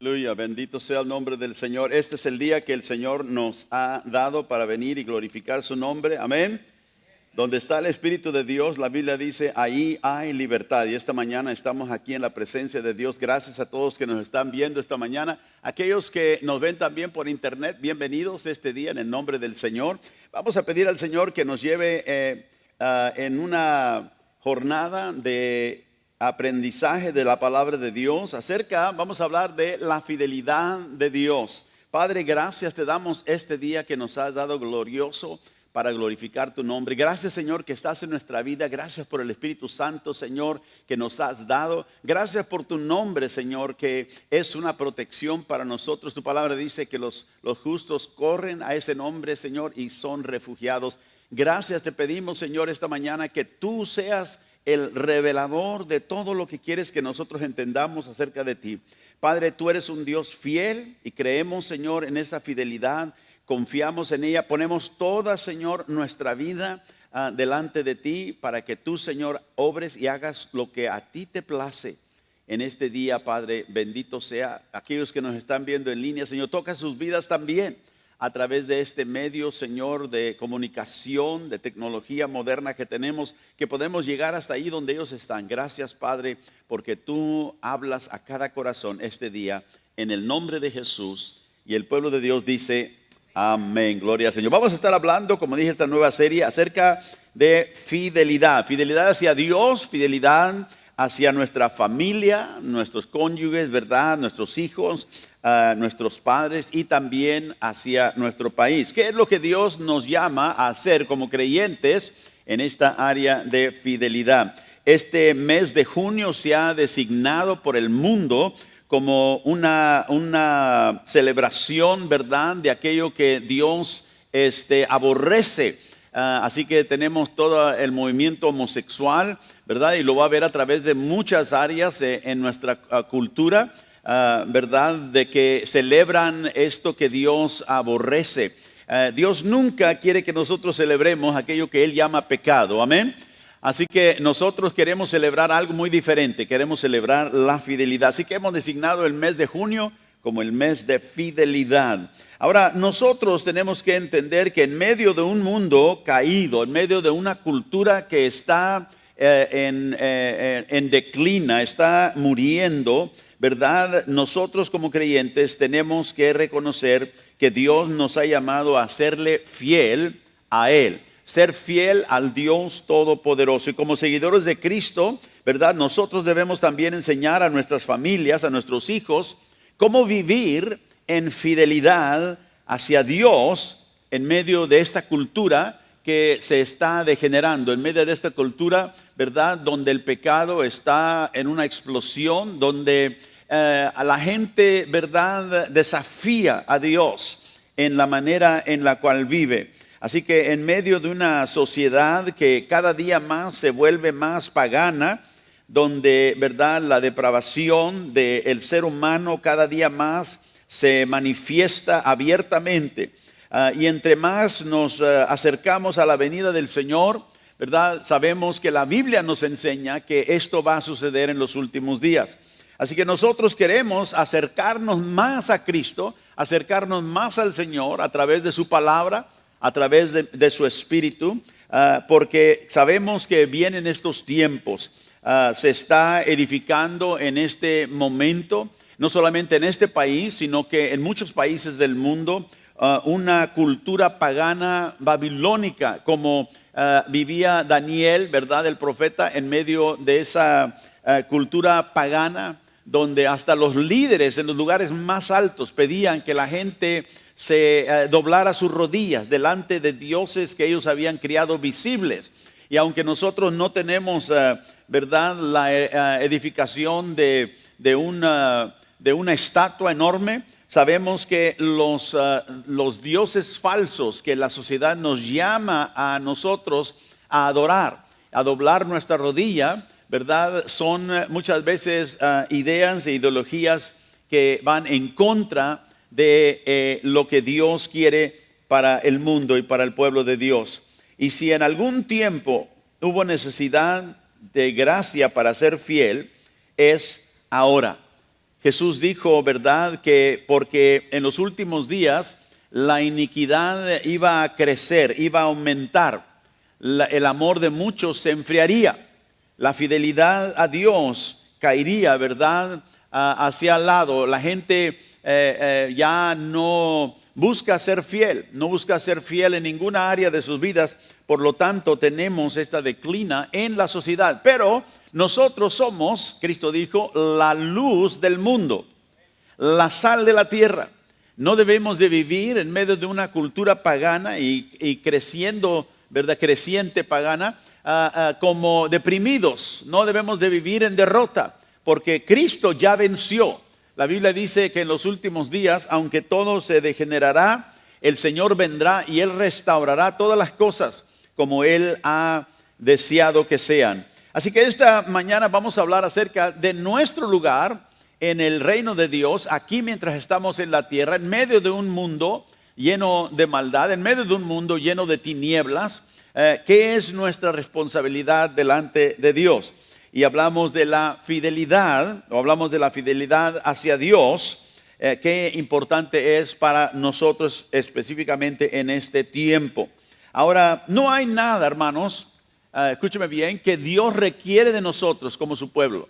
Aleluya, bendito sea el nombre del Señor. Este es el día que el Señor nos ha dado para venir y glorificar su nombre. Amén. Donde está el Espíritu de Dios, la Biblia dice, ahí hay libertad. Y esta mañana estamos aquí en la presencia de Dios. Gracias a todos que nos están viendo esta mañana. Aquellos que nos ven también por internet, bienvenidos este día en el nombre del Señor. Vamos a pedir al Señor que nos lleve en una jornada de aprendizaje de la palabra de Dios. Vamos a hablar de la fidelidad de Dios. Padre, gracias te damos este día que nos has dado glorioso para glorificar tu nombre. Gracias, Señor, que estás en nuestra vida. Gracias por el Espíritu Santo, Señor, que nos has dado. Gracias por tu nombre, Señor, que es una protección para nosotros. Tu palabra dice que los justos corren a ese nombre, Señor, y son refugiados. Gracias te pedimos, Señor, esta mañana que tú seas el revelador de todo lo que quieres que nosotros entendamos acerca de ti. Padre, tú eres un Dios fiel y creemos, Señor, en esa fidelidad. Confiamos en ella, ponemos toda, Señor, nuestra vida delante de ti para que tú, Señor, obres y hagas lo que a ti te place en este día, Padre. Bendito sea aquellos que nos están viendo en línea, Señor, toca sus vidas también a través de este medio, Señor, de comunicación, de tecnología moderna que tenemos, que podemos llegar hasta ahí donde ellos están. Gracias, Padre, porque tú hablas a cada corazón este día en el nombre de Jesús. Y el pueblo de Dios dice: amén, gloria al Señor. Vamos a estar hablando, como dije, esta nueva serie acerca de fidelidad. Fidelidad hacia Dios, fidelidad hacia nuestra familia, nuestros cónyuges, ¿verdad? Nuestros hijos, nuestros padres y también hacia nuestro país. ¿Qué es lo que Dios nos llama a hacer como creyentes en esta área de fidelidad? Este mes de junio se ha designado por el mundo como una celebración, ¿verdad?, de aquello que Dios aborrece. Así que tenemos todo el movimiento homosexual, ¿verdad? Y lo va a ver a través de muchas áreas en nuestra cultura, ¿verdad? De que celebran esto que Dios aborrece. Dios nunca quiere que nosotros celebremos aquello que Él llama pecado, amén. Así que nosotros queremos celebrar algo muy diferente, queremos celebrar la fidelidad. Así que hemos designado el mes de junio como el mes de fidelidad. Ahora, nosotros tenemos que entender que en medio de un mundo caído, en medio de una cultura que está en declina, está muriendo, ¿verdad? Nosotros como creyentes tenemos que reconocer que Dios nos ha llamado a serle fiel a Él. Ser fiel al Dios Todopoderoso. Y como seguidores de Cristo, ¿verdad? Nosotros debemos también enseñar a nuestras familias, a nuestros hijos, cómo vivir en fidelidad hacia Dios en medio de esta cultura que se está degenerando, en medio de esta cultura, ¿verdad?, donde el pecado está en una explosión, donde a la gente, ¿verdad?, desafía a Dios en la manera en la cual vive. Así que en medio de una sociedad que cada día más se vuelve más pagana, donde, ¿verdad?, la depravación del ser humano cada día más se manifiesta abiertamente. Y entre más nos acercamos a la venida del Señor, ¿verdad?, sabemos que la Biblia nos enseña que esto va a suceder en los últimos días. Así que nosotros queremos acercarnos más a Cristo, acercarnos más al Señor a través de su palabra, a través de su Espíritu, porque sabemos que vienen estos tiempos. Se está edificando en este momento, no solamente en este país, sino que en muchos países del mundo, una cultura pagana babilónica, como vivía Daniel, ¿verdad?, el profeta, en medio de esa cultura pagana, donde hasta los líderes en los lugares más altos pedían que la gente se doblara sus rodillas delante de dioses que ellos habían criado visibles. Y aunque nosotros no tenemos, ¿verdad?, la edificación de una estatua enorme, sabemos que los dioses falsos que la sociedad nos llama a nosotros a adorar, a doblar nuestra rodilla, ¿verdad?, son muchas veces ideas e ideologías que van en contra de lo que Dios quiere para el mundo y para el pueblo de Dios. Y si en algún tiempo hubo necesidad de gracia para ser fiel, es ahora. Jesús dijo, ¿verdad?, que porque en los últimos días la iniquidad iba a crecer, iba a aumentar, el amor de muchos se enfriaría, la fidelidad a Dios caería, ¿verdad?, hacia el lado. La gente ya no busca ser fiel, no busca ser fiel en ninguna área de sus vidas. Por lo tanto, tenemos esta declina en la sociedad. Pero nosotros somos, Cristo dijo, la luz del mundo, la sal de la tierra. No debemos de vivir en medio de una cultura pagana y creciendo, ¿verdad?, creciente pagana, como deprimidos. No debemos de vivir en derrota, porque Cristo ya venció. La Biblia dice que en los últimos días, aunque todo se degenerará, el Señor vendrá y Él restaurará todas las cosas como Él ha deseado que sean. Así que esta mañana vamos a hablar acerca de nuestro lugar en el reino de Dios, aquí mientras estamos en la tierra, en medio de un mundo lleno de maldad, en medio de un mundo lleno de tinieblas. ¿Qué es nuestra responsabilidad delante de Dios? Y hablamos de la fidelidad, o hablamos de la fidelidad hacia Dios, qué importante es para nosotros específicamente en este tiempo. Ahora, no hay nada, hermanos, escúcheme bien, que Dios requiere de nosotros como su pueblo.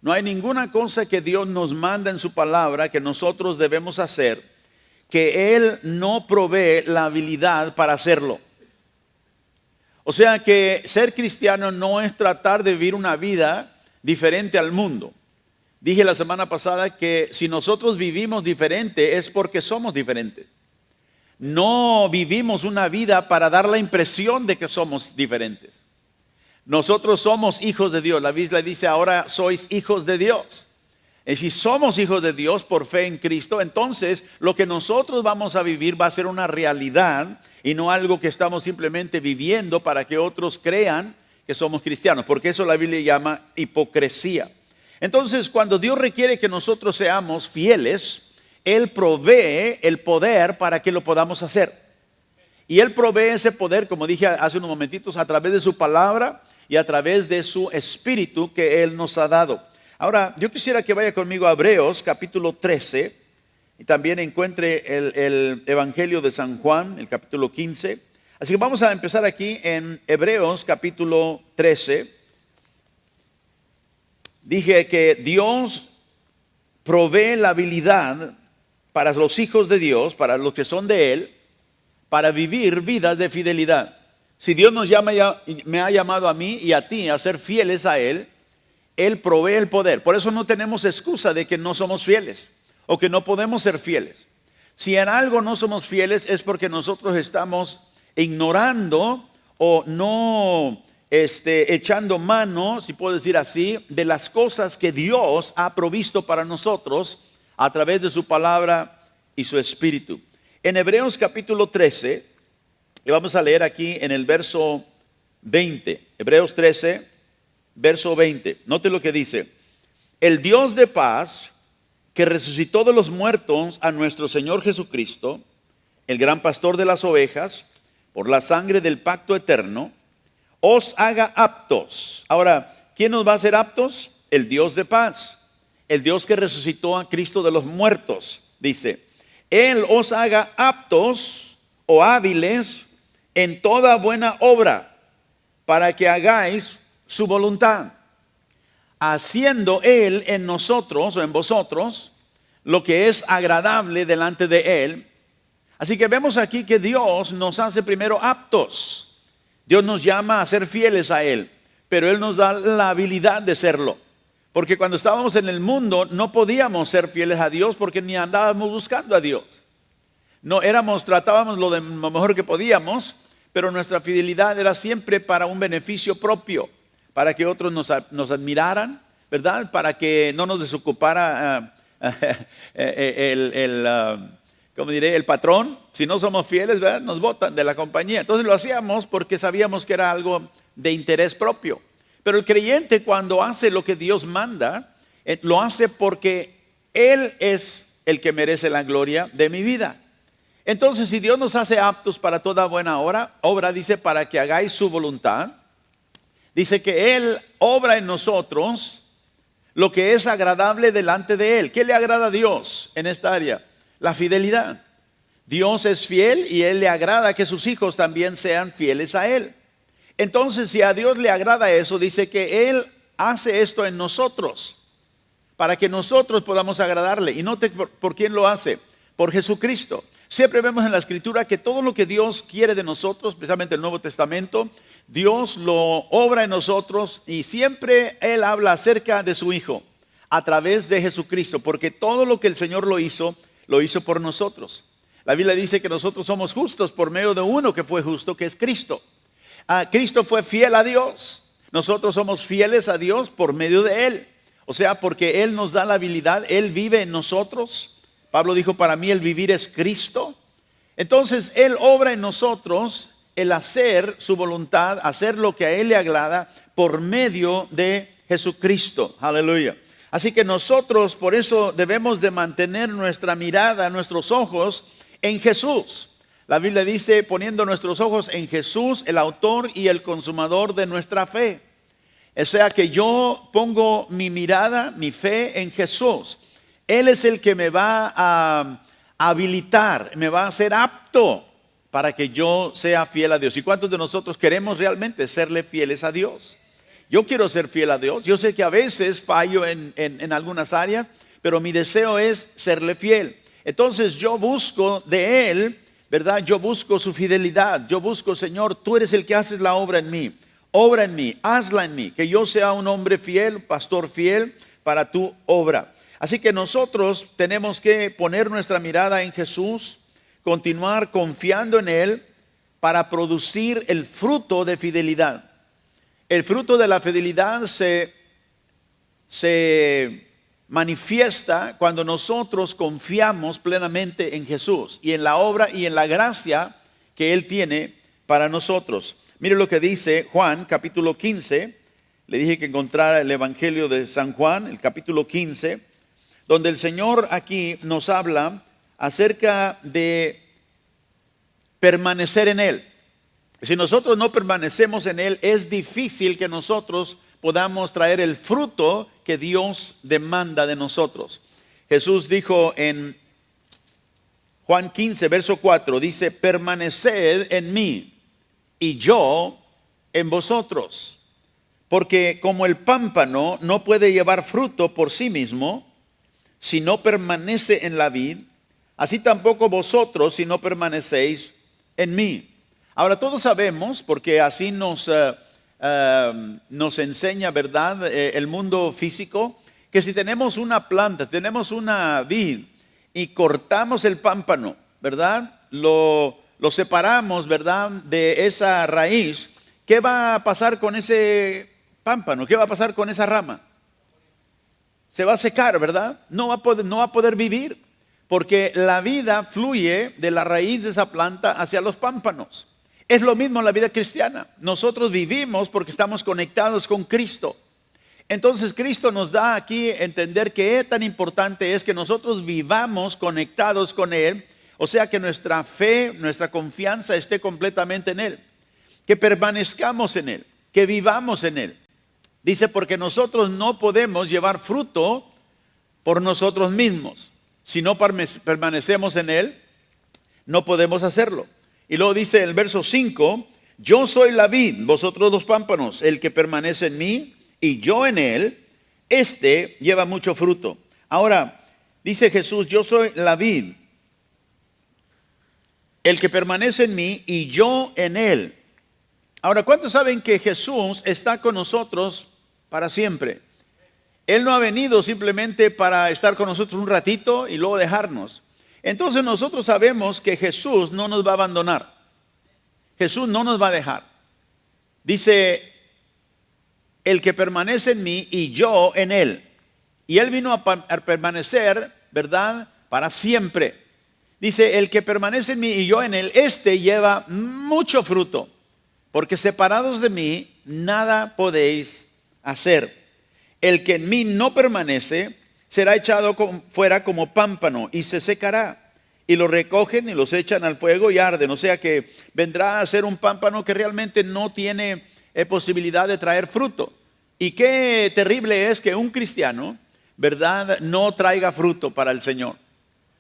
No hay ninguna cosa que Dios nos manda en su palabra que nosotros debemos hacer, que Él no provee la habilidad para hacerlo. O sea que ser cristiano no es tratar de vivir una vida diferente al mundo. Dije la semana pasada que si nosotros vivimos diferente es porque somos diferentes. No vivimos una vida para dar la impresión de que somos diferentes. Nosotros somos hijos de Dios. La Biblia dice, ahora sois hijos de Dios. Y si somos hijos de Dios por fe en Cristo, entonces lo que nosotros vamos a vivir va a ser una realidad y no algo que estamos simplemente viviendo para que otros crean que somos cristianos, porque eso la Biblia llama hipocresía. Entonces, cuando Dios requiere que nosotros seamos fieles, Él provee el poder para que lo podamos hacer. Y Él provee ese poder, como dije hace unos momentitos, a través de su palabra y a través de su espíritu que Él nos ha dado. Ahora, yo quisiera que vaya conmigo a Hebreos capítulo 13 y también encuentre el Evangelio de San Juan, el capítulo 15. Así que vamos a empezar aquí en Hebreos capítulo 13. Dije que Dios provee la habilidad para los hijos de Dios, para los que son de Él, para vivir vidas de fidelidad. Si Dios me ha llamado a mí y a ti a ser fieles a Él, Él provee el poder. Por eso no tenemos excusa de que no somos fieles o que no podemos ser fieles. Si en algo no somos fieles es porque nosotros estamos ignorando o no echando mano, si puedo decir así, de las cosas que Dios ha provisto para nosotros a través de su palabra y su espíritu. En Hebreos capítulo 13, y vamos a leer aquí en el verso 20, Hebreos 13, verso 20, note lo que dice: el Dios de paz, que resucitó de los muertos a nuestro Señor Jesucristo, el gran pastor de las ovejas, por la sangre del pacto eterno, os haga aptos. Ahora, ¿quién nos va a hacer aptos? El Dios de paz, el Dios que resucitó a Cristo de los muertos, dice, Él os haga aptos o hábiles en toda buena obra, para que hagáis su voluntad, haciendo Él en nosotros o en vosotros lo que es agradable delante de Él. Así que vemos aquí que Dios nos hace primero aptos. Dios nos llama a ser fieles a Él, pero Él nos da la habilidad de serlo. Porque cuando estábamos en el mundo no podíamos ser fieles a Dios porque ni andábamos buscando a Dios. No tratábamos lo mejor que podíamos, pero nuestra fidelidad era siempre para un beneficio propio, para que otros nos admiraran, ¿verdad? Para que no nos desocupara el patrón. Si no somos fieles, ¿verdad?, nos botan de la compañía. Entonces lo hacíamos porque sabíamos que era algo de interés propio. Pero el creyente, cuando hace lo que Dios manda, lo hace porque Él es el que merece la gloria de mi vida. Entonces, si Dios nos hace aptos para toda buena obra, dice, para que hagáis su voluntad, dice que Él obra en nosotros lo que es agradable delante de Él. ¿Qué le agrada a Dios en esta área? La fidelidad. Dios es fiel y Él le agrada que sus hijos también sean fieles a Él. Entonces, si a Dios le agrada eso, dice que Él hace esto en nosotros, para que nosotros podamos agradarle. Y note por quién lo hace, por Jesucristo. Siempre vemos en la Escritura que todo lo que Dios quiere de nosotros, especialmente el Nuevo Testamento, Dios lo obra en nosotros y siempre Él habla acerca de su Hijo a través de Jesucristo, porque todo lo que el Señor lo hizo por nosotros. La Biblia dice que nosotros somos justos por medio de uno que fue justo, que es Cristo. Cristo fue fiel a Dios. Nosotros somos fieles a Dios por medio de Él. O sea, porque Él nos da la habilidad, Él vive en nosotros. Pablo dijo, para mí el vivir es Cristo. Entonces Él obra en nosotros el hacer su voluntad, hacer lo que a Él le agrada por medio de Jesucristo. Aleluya. Así que nosotros por eso debemos de mantener nuestra mirada, nuestros ojos en Jesús. La Biblia dice, poniendo nuestros ojos en Jesús, el autor y el consumador de nuestra fe. O sea que yo pongo mi mirada, mi fe en Jesús. Él es el que me va a habilitar, me va a hacer apto para que yo sea fiel a Dios. ¿Y cuántos de nosotros queremos realmente serle fieles a Dios? Yo quiero ser fiel a Dios. Yo sé que a veces fallo en algunas áreas, pero mi deseo es serle fiel. Entonces yo busco de Él, ¿verdad? Yo busco su fidelidad. Yo busco, Señor, tú eres el que haces la obra en mí. Obra en mí, hazla en mí. Que yo sea un hombre fiel, un pastor fiel para tu obra. Así que nosotros tenemos que poner nuestra mirada en Jesús, continuar confiando en Él para producir el fruto de fidelidad. El fruto de la fidelidad se manifiesta cuando nosotros confiamos plenamente en Jesús y en la obra y en la gracia que Él tiene para nosotros. Mire lo que dice Juan, capítulo 15. Le dije que encontrara el Evangelio de San Juan, el capítulo 15, donde el Señor aquí nos habla acerca de permanecer en Él. Si nosotros no permanecemos en Él, es difícil que nosotros podamos traer el fruto que Dios demanda de nosotros. Jesús dijo en Juan 15, verso 4, dice, permaneced en mí y yo en vosotros. Porque como el pámpano no puede llevar fruto por sí mismo, si no permanece en la vid, así tampoco vosotros si no permanecéis en mí. Ahora todos sabemos, porque así nos enseña, ¿verdad? El mundo físico, que si tenemos una planta, tenemos una vid y cortamos el pámpano, ¿verdad? Lo separamos, ¿verdad? De esa raíz, ¿qué va a pasar con ese pámpano? ¿Qué va a pasar con esa rama? Se va a secar, ¿verdad? No va a poder vivir, porque la vida fluye de la raíz de esa planta hacia los pámpanos. Es lo mismo en la vida cristiana. Nosotros vivimos porque estamos conectados con Cristo. Entonces Cristo nos da aquí a entender que tan importante es que nosotros vivamos conectados con Él. O sea que nuestra fe, nuestra confianza esté completamente en Él. Que permanezcamos en Él, que vivamos en Él. Dice, porque nosotros no podemos llevar fruto por nosotros mismos. Si no permanecemos en Él, no podemos hacerlo. Y luego dice el verso 5, yo soy la vid, vosotros los pámpanos, el que permanece en mí y yo en él, este lleva mucho fruto. Ahora, dice Jesús, yo soy la vid, el que permanece en mí y yo en él. Ahora, ¿cuántos saben que Jesús está con nosotros para siempre? Él no ha venido simplemente para estar con nosotros un ratito y luego dejarnos. Entonces nosotros sabemos que Jesús no nos va a abandonar. Jesús no nos va a dejar. Dice, el que permanece en mí y yo en él. Y él vino a permanecer, ¿verdad? Para siempre. Dice, el que permanece en mí y yo en él, este lleva mucho fruto. Porque separados de mí, nada podéis hacer. El que en mí no permanece, será echado fuera como pámpano y se secará. Y lo recogen y los echan al fuego y arden. O sea que vendrá a ser un pámpano que realmente no tiene posibilidad de traer fruto. Y qué terrible es que un cristiano, ¿verdad?, no traiga fruto para el Señor.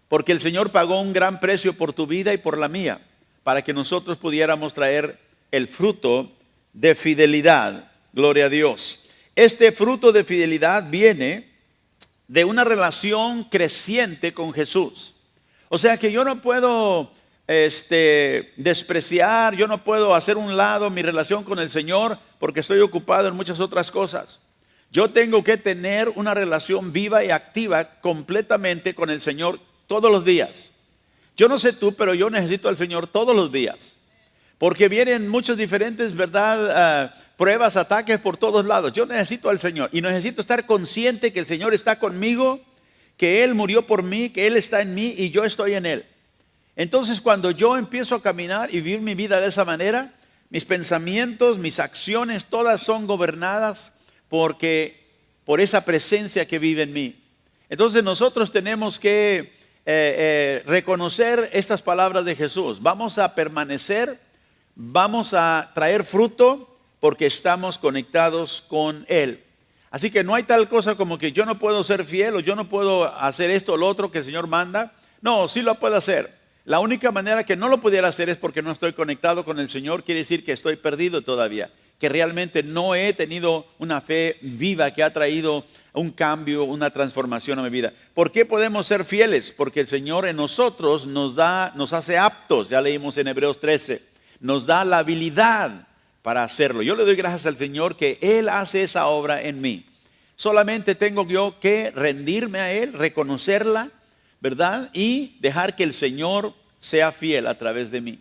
Porque el Señor pagó un gran precio por tu vida y por la mía, para que nosotros pudiéramos traer el fruto de fidelidad. Gloria a Dios. Este fruto de fidelidad viene de una relación creciente con Jesús. O sea que yo no puedo despreciar, yo no puedo hacer un lado mi relación con el Señor porque estoy ocupado en muchas otras cosas. Yo tengo que tener una relación viva y activa completamente con el Señor todos los días. Yo no sé tú, pero yo necesito al Señor todos los días. Porque vienen muchos diferentes, ¿verdad? Pruebas, ataques por todos lados. Yo necesito al Señor y necesito estar consciente que el Señor está conmigo, que Él murió por mí, que Él está en mí y yo estoy en Él. Entonces, cuando yo empiezo a caminar y vivir mi vida de esa manera, mis pensamientos, mis acciones, todas son gobernadas por esa presencia que vive en mí. Entonces, nosotros tenemos que reconocer estas palabras de Jesús. Vamos a permanecer, vamos a traer fruto porque estamos conectados con Él. Así que no hay tal cosa como que yo no puedo ser fiel o yo no puedo hacer esto o lo otro que el Señor manda. No, sí lo puedo hacer. La única manera que no lo pudiera hacer es porque no estoy conectado con el Señor. Quiere decir que estoy perdido todavía, que realmente no he tenido una fe viva que ha traído un cambio, una transformación a mi vida. ¿Por qué podemos ser fieles? Porque el Señor en nosotros nos hace aptos. Ya leímos en Hebreos 13, nos da la habilidad para hacerlo. Yo le doy gracias al Señor que Él hace esa obra en mí. Solamente tengo yo que rendirme a Él, reconocerla, ¿verdad? Y dejar que el Señor sea fiel a través de mí.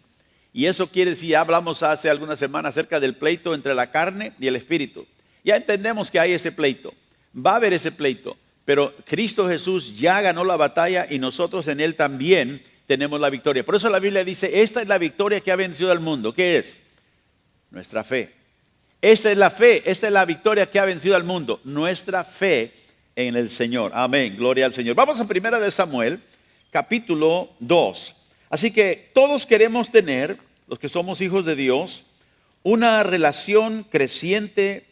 Y eso quiere decir, ya hablamos hace algunas semanas acerca del pleito entre la carne y el espíritu. Ya entendemos que hay ese pleito, va a haber ese pleito, pero Cristo Jesús ya ganó la batalla y nosotros en Él también tenemos la victoria. Por eso la Biblia dice, esta es la victoria que ha vencido al mundo. ¿Qué es? Nuestra fe. Esta es la fe, esta es la victoria que ha vencido al mundo, nuestra fe en el Señor. Amén, gloria al Señor. Vamos a 1 de Samuel, capítulo 2. Así que todos queremos tener, los que somos hijos de Dios, una relación creciente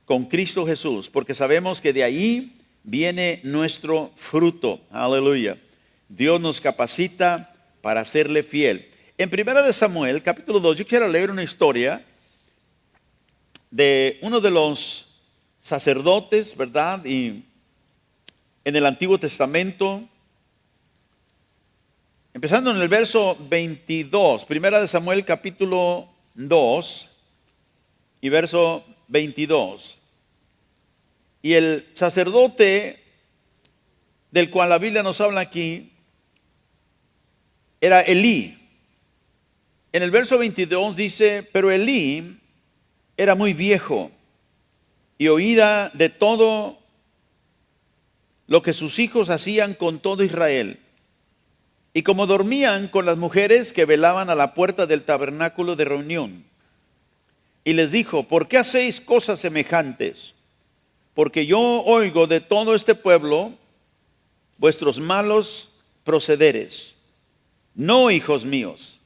con Cristo Jesús, porque sabemos que de ahí viene nuestro fruto. Aleluya. Dios nos capacita para serle fiel. En 1 de Samuel, capítulo 2, yo quiero leer una historia de uno de los sacerdotes, ¿verdad? Y en el Antiguo Testamento, empezando en el verso 22, 1 de Samuel capítulo 2 y verso 22. Y el sacerdote del cual la Biblia nos habla aquí era Elí. En el verso 22 dice, pero Elí era muy viejo y oía de todo lo que sus hijos hacían con todo Israel. Y como dormían con las mujeres que velaban a la puerta del tabernáculo de reunión. Y les dijo, ¿por qué hacéis cosas semejantes? Porque yo oigo de todo este pueblo vuestros malos procederes. No, hijos míos,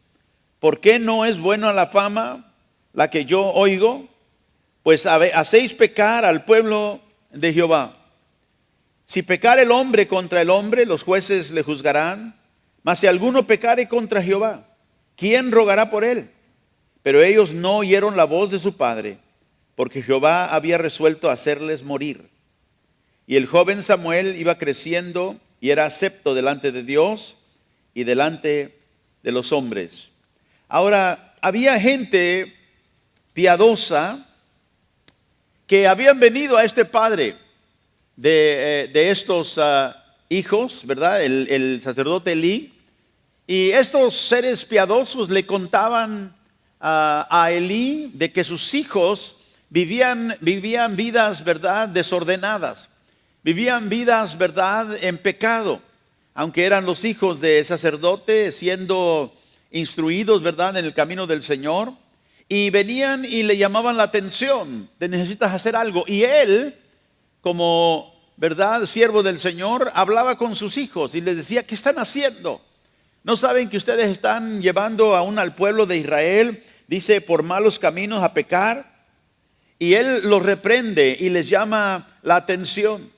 ¿por qué no es buena la fama la que yo oigo? Pues hacéis pecar al pueblo de Jehová. Si pecar el hombre contra el hombre, los jueces le juzgarán. Mas si alguno pecare contra Jehová, ¿quién rogará por él? Pero ellos no oyeron la voz de su padre, porque Jehová había resuelto hacerles morir. Y el joven Samuel iba creciendo y era acepto delante de Dios y delante de los hombres. Ahora, había gente piadosa que habían venido a este padre de estos hijos, ¿verdad? El sacerdote Elí. Y estos seres piadosos le contaban a Elí de que sus hijos vivían vidas, ¿verdad?, desordenadas. Vivían vidas, ¿verdad?, en pecado. Aunque eran los hijos de sacerdote siendo instruidos, ¿verdad?, en el camino del Señor. Y venían y le llamaban la atención de necesitas hacer algo. Y él, como, ¿verdad?, siervo del Señor, hablaba con sus hijos y les decía, ¿qué están haciendo? ¿No saben que ustedes están llevando aún al pueblo de Israel, dice, por malos caminos a pecar? y él los reprende y les llama la atención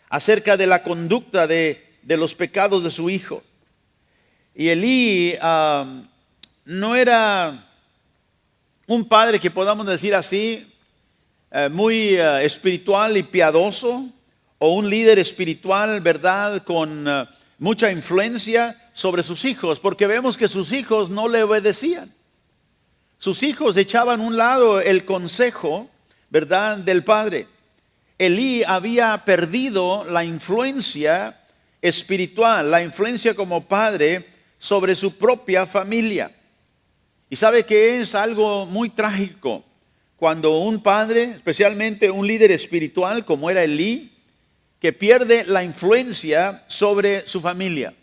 acerca de la conducta de los pecados de su hijo. Y Elí no era un padre que podamos decir así, muy espiritual y piadoso, o un líder espiritual, ¿verdad?, con mucha influencia sobre sus hijos, porque vemos que sus hijos no le obedecían. Sus hijos echaban a un lado el consejo, ¿verdad?, del padre. Elí había perdido la influencia espiritual, la influencia como padre sobre su propia familia. Y sabe que es algo muy trágico cuando un padre, especialmente un líder espiritual como era Elí, que pierde la influencia sobre su familia,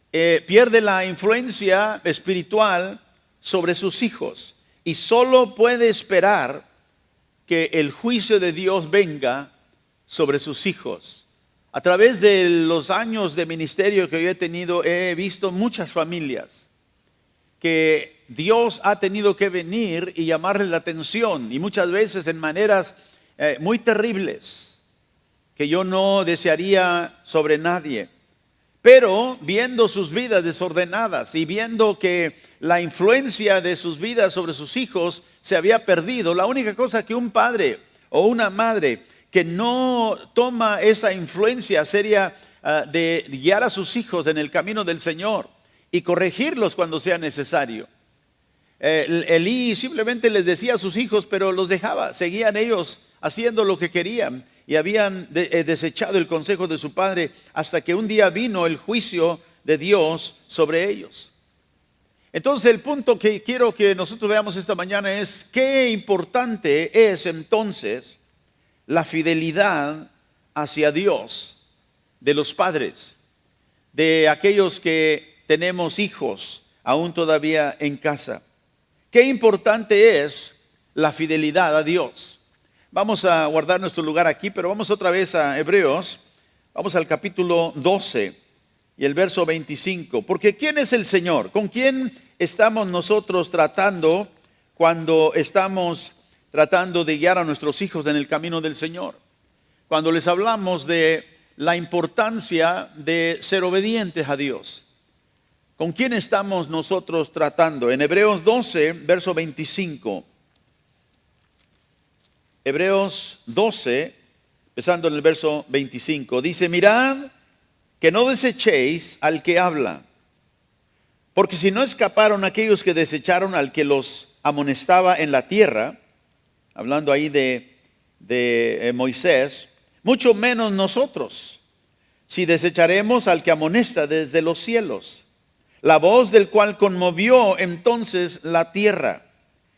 pierde la influencia espiritual sobre sus hijos y solo puede esperar que el juicio de Dios venga sobre sus hijos. A través de los años de ministerio que yo he tenido, he visto muchas familias que Dios ha tenido que venir y llamarle la atención, y muchas veces en maneras muy terribles que yo no desearía sobre nadie. Pero viendo sus vidas desordenadas y viendo que la influencia de sus vidas sobre sus hijos se había perdido, la única cosa que un padre o una madre que no toma esa influencia seria de guiar a sus hijos en el camino del Señor y corregirlos cuando sea necesario. Elí simplemente les decía a sus hijos, pero los dejaba, seguían ellos haciendo lo que querían y habían desechado el consejo de su padre hasta que un día vino el juicio de Dios sobre ellos. Entonces el punto que quiero que nosotros veamos esta mañana es qué importante es entonces la fidelidad hacia Dios de los padres, de aquellos que tenemos hijos aún todavía en casa. Qué importante es la fidelidad a Dios. Vamos a guardar nuestro lugar aquí, pero vamos otra vez a Hebreos. Vamos al capítulo 12 y el verso 25. Porque ¿quién es el Señor? ¿Con quién estamos nosotros tratando cuando estamos tratando de guiar a nuestros hijos en el camino del Señor? Cuando les hablamos de la importancia de ser obedientes a Dios. ¿Con quién estamos nosotros tratando? En Hebreos 12, verso 25. Hebreos 12, empezando en el verso 25, dice: mirad que no desechéis al que habla, porque si no escaparon aquellos que desecharon al que los amonestaba en la tierra, hablando ahí de Moisés, mucho menos nosotros, si desecharemos al que amonesta desde los cielos, la voz del cual conmovió entonces la tierra.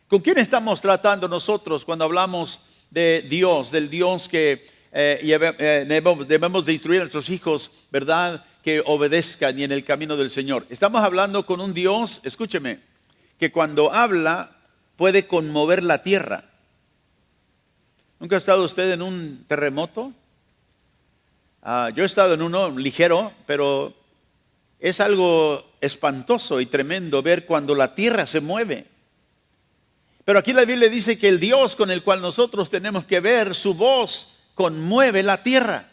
¿Con quién estamos tratando nosotros cuando hablamos de Dios, del Dios que debemos de instruir a nuestros hijos, ¿verdad?, que obedezcan y en el camino del Señor? Estamos hablando con un Dios, escúcheme, que cuando habla puede conmover la tierra. ¿Nunca ha estado usted en un terremoto? Yo he estado en uno ligero, pero es algo espantoso y tremendo ver cuando la tierra se mueve. Pero aquí la Biblia dice que el Dios con el cual nosotros tenemos que ver, su voz conmueve la tierra.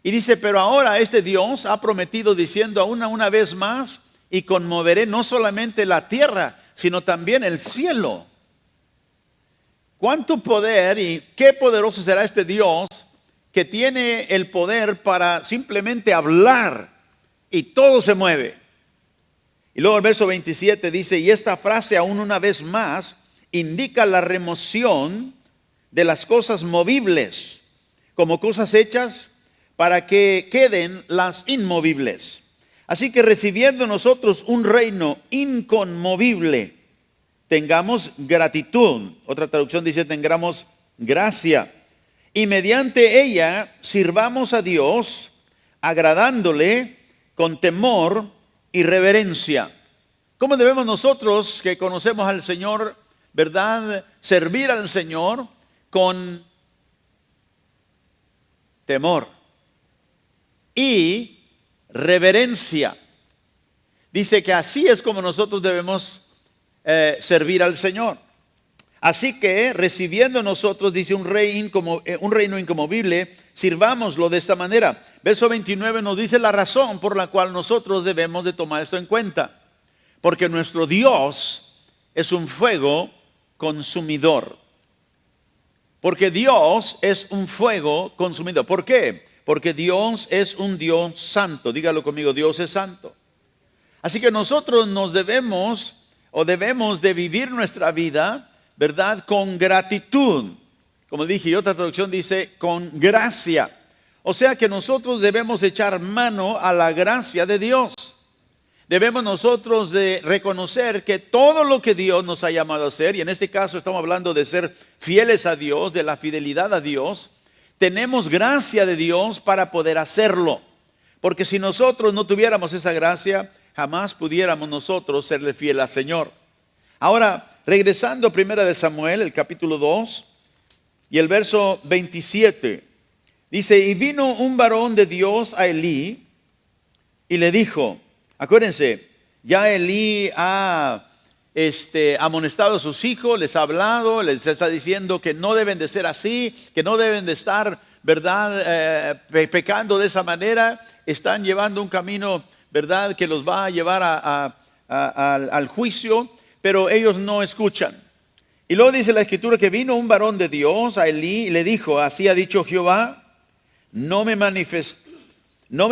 Y dice, pero ahora este Dios ha prometido diciendo aún una vez más, y conmoveré no solamente la tierra, sino también el cielo. ¿Cuánto poder y qué poderoso será este Dios que tiene el poder para simplemente hablar y todo se mueve? Y luego el verso 27 dice, y esta frase aún una vez más indica la remoción de las cosas movibles como cosas hechas para que queden las inmovibles. Así que recibiendo nosotros un reino inconmovible, tengamos gratitud. Otra traducción dice, tengamos gracia. Y mediante ella sirvamos a Dios, agradándole con temor y reverencia. ¿Cómo debemos nosotros que conocemos al Señor, verdad, servir al Señor? Con temor y reverencia. Dice que así es como nosotros debemos servir al Señor. Así que recibiendo nosotros, dice, un reino inconmovible, sirvámoslo de esta manera. Verso 29 nos dice la razón por la cual nosotros debemos de tomar esto en cuenta. Porque nuestro Dios es un fuego consumidor. Porque Dios es un fuego consumidor. ¿Por qué? Porque Dios es un Dios santo. Dígalo conmigo, Dios es santo. Así que nosotros debemos de vivir nuestra vida, ¿verdad? Con gratitud. Como dije, y otra traducción dice, con gracia. O sea que nosotros debemos echar mano a la gracia de Dios. Debemos nosotros de reconocer que todo lo que Dios nos ha llamado a hacer, y en este caso estamos hablando de ser fieles a Dios, de la fidelidad a Dios, tenemos gracia de Dios para poder hacerlo. Porque si nosotros no tuviéramos esa gracia, jamás pudiéramos nosotros serle fiel al Señor. Ahora, regresando a 1 Samuel, el capítulo 2, y el verso 27, dice, y vino un varón de Dios a Elí, y le dijo, acuérdense, ya Elí ha amonestado a sus hijos, les ha hablado, les está diciendo que no deben de ser así, que no deben de estar, ¿verdad? Pecando de esa manera, están llevando un camino, ¿verdad? Que los va a llevar al juicio, pero ellos no escuchan. Y luego dice la escritura que vino un varón de Dios a Elí y le dijo, así ha dicho Jehová, no me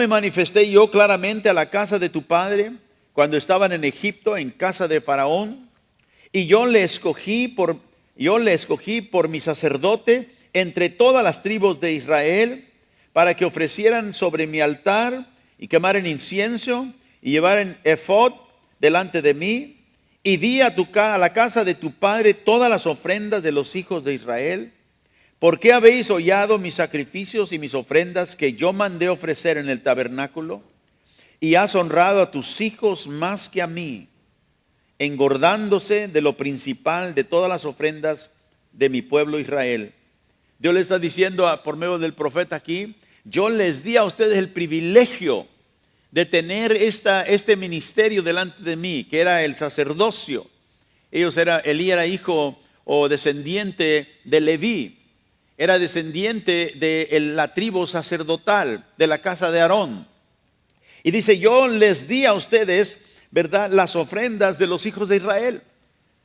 manifesté yo claramente a la casa de tu padre cuando estaban en Egipto, en casa de Faraón, y yo le escogí por mi sacerdote entre todas las tribus de Israel, para que ofrecieran sobre mi altar y quemaran incienso y llevaran efod delante de mí, y di a la casa de tu padre todas las ofrendas de los hijos de Israel. ¿Por qué habéis hollado mis sacrificios y mis ofrendas que yo mandé ofrecer en el tabernáculo? Y has honrado a tus hijos más que a mí, engordándose de lo principal de todas las ofrendas de mi pueblo Israel. Dios le está diciendo por medio del profeta aquí, yo les di a ustedes el privilegio de tener este ministerio delante de mí, que era el sacerdocio. Elí era hijo o descendiente de Leví, era descendiente de la tribu sacerdotal, de la casa de Aarón. Y dice, yo les di a ustedes, ¿verdad?, las ofrendas de los hijos de Israel,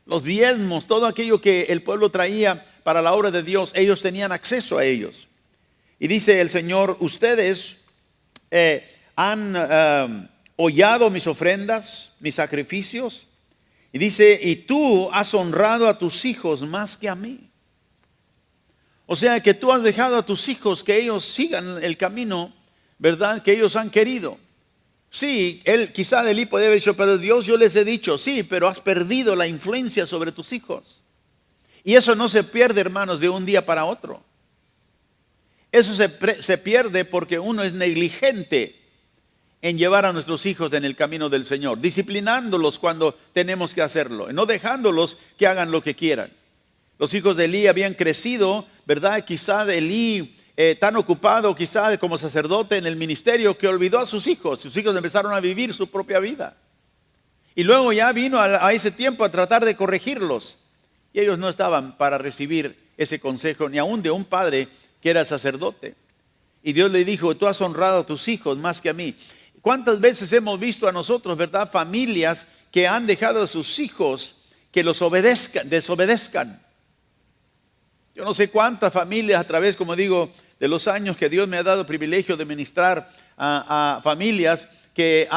los diezmos, todo aquello que el pueblo traía para la obra de Dios, ellos tenían acceso a ellos. Y dice el Señor, ustedes han hollado mis ofrendas, mis sacrificios. Y dice, y tú has honrado a tus hijos más que a mí. O sea que tú has dejado a tus hijos que ellos sigan el camino, ¿verdad?, que ellos han querido. Sí, quizá Elí puede haber dicho, pero Dios, yo les he dicho, sí, pero has perdido la influencia sobre tus hijos. Y eso no se pierde, hermanos, de un día para otro. Eso se pierde porque uno es negligente en llevar a nuestros hijos en el camino del Señor, disciplinándolos cuando tenemos que hacerlo, no dejándolos que hagan lo que quieran. Los hijos de Elí habían crecido, ¿verdad? Quizá de Elí tan ocupado quizá como sacerdote en el ministerio que olvidó a sus hijos. Sus hijos empezaron a vivir su propia vida. Y luego ya vino a ese tiempo a tratar de corregirlos. Y ellos no estaban para recibir ese consejo, ni aún de un padre que era sacerdote. Y Dios le dijo, tú has honrado a tus hijos más que a mí. ¿Cuántas veces hemos visto a nosotros, verdad, familias que han dejado a sus hijos que los desobedezcan? Yo no sé cuántas familias a través, como digo, de los años que Dios me ha dado privilegio de ministrar a familias que